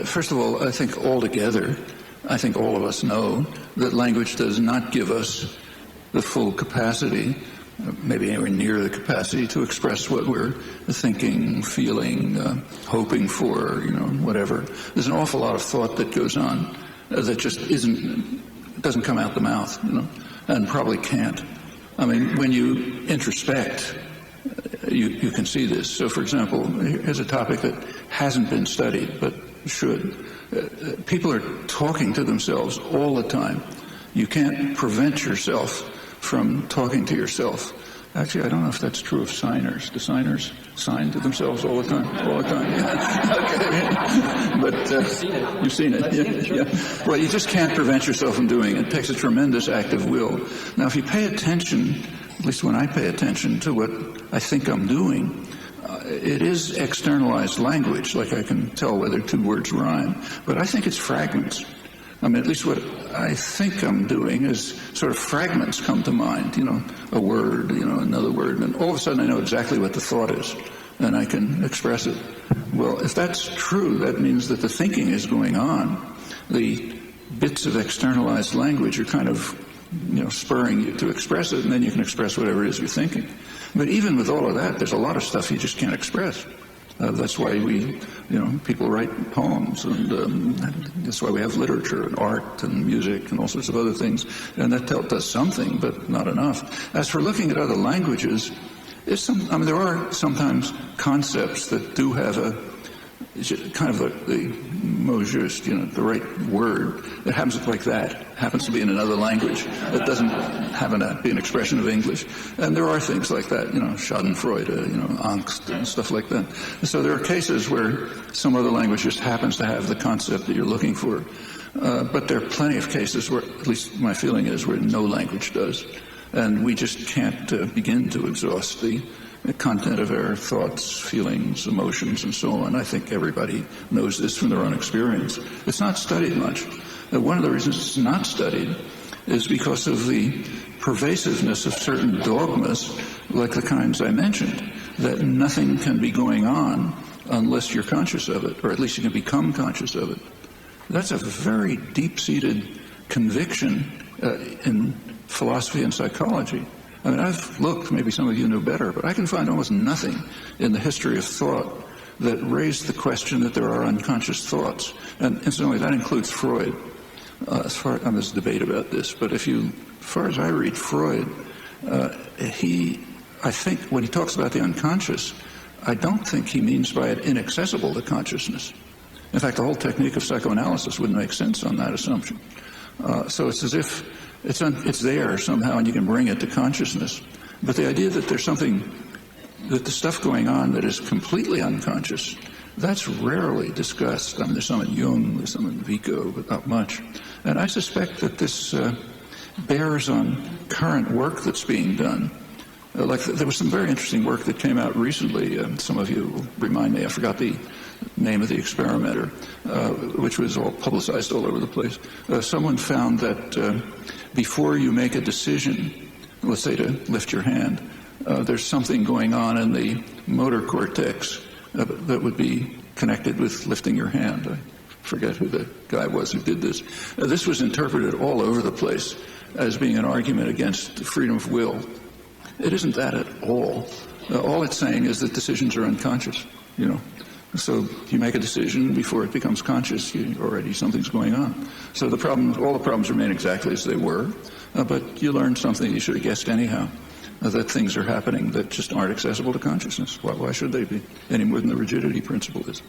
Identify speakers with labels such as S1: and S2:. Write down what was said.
S1: First of all, I think altogether, I think all of us know that language does not give us the full capacity, maybe anywhere near the capacity, to express what we're thinking, feeling, hoping for, whatever. There's an awful lot of thought that goes on that just doesn't come out the mouth, and probably can't. I mean, when you introspect, you can see this. So, for example, here's a topic that hasn't been studied, but should. People are talking to themselves all the time. You can't prevent yourself from talking to yourself. Actually, I don't know if that's true of signers. Do signers sign to themselves all the time? All the time, yeah. Okay. But you've seen it. Yeah. Well, you just can't prevent yourself from doing it. It takes a tremendous act of will. Now, if you pay attention, at least when I pay attention to what I think I'm doing, it is externalized language, like I can tell whether two words rhyme, but I think it's fragments. I mean, at least what I think I'm doing is sort of fragments come to mind, a word, another word, and all of a sudden I know exactly what the thought is, and I can express it. Well, if that's true, that means that the thinking is going on. The bits of externalized language are kind of, spurring you to express it, and then you can express whatever it is you're thinking. But even with all of that, there's a lot of stuff you just can't express. That's why people write poems, and that's why we have literature and art and music and all sorts of other things. And that does something, but not enough. As for looking at other languages, there are sometimes concepts that do have kind of the mot juste, the right word. It happens like that. Happens to be in another language. It doesn't happen to be an expression of English. And there are things like that, Schadenfreude, Angst, and stuff like that. And so there are cases where some other language just happens to have the concept that you're looking for. But there are plenty of cases where, at least my feeling is, where no language does. And we just can't begin to exhaust the content of our thoughts, feelings, emotions, and so on. I think everybody knows this from their own experience. It's not studied much. One of the reasons it's not studied is because of the pervasiveness of certain dogmas, like the kinds I mentioned, that nothing can be going on unless you're conscious of it, or at least you can become conscious of it. That's a very deep-seated conviction in philosophy and psychology. I mean, I've looked, maybe some of you know better, but I can find almost nothing in the history of thought that raised the question that there are unconscious thoughts. And incidentally, that includes Freud. There's debate about this, but as far as I read Freud, I think when he talks about the unconscious, I don't think he means by it inaccessible to consciousness. In fact, the whole technique of psychoanalysis wouldn't make sense on that assumption. So it's as if it's there somehow and you can bring it to consciousness. But the idea that there's something, that the stuff going on that is completely unconscious, that's rarely discussed. I mean, there's some in Jung, there's some in Vico, but not much. And I suspect that this bears on current work that's being done. There was some very interesting work that came out recently. Some of you will remind me, I forgot the name of the experimenter, which was all publicized all over the place. Someone found that before you make a decision, let's say to lift your hand, there's something going on in the motor cortex that would be connected with lifting your hand. I forget who the guy was who did this. This was interpreted all over the place as being an argument against freedom of will. It isn't that at all. All it's saying is that decisions are unconscious, So you make a decision before it becomes conscious, something's going on. So all the problems remain exactly as they were, but you learn something you should have guessed anyhow, that things are happening that just aren't accessible to consciousness. Why should they be? Any more than the rigidity principle is.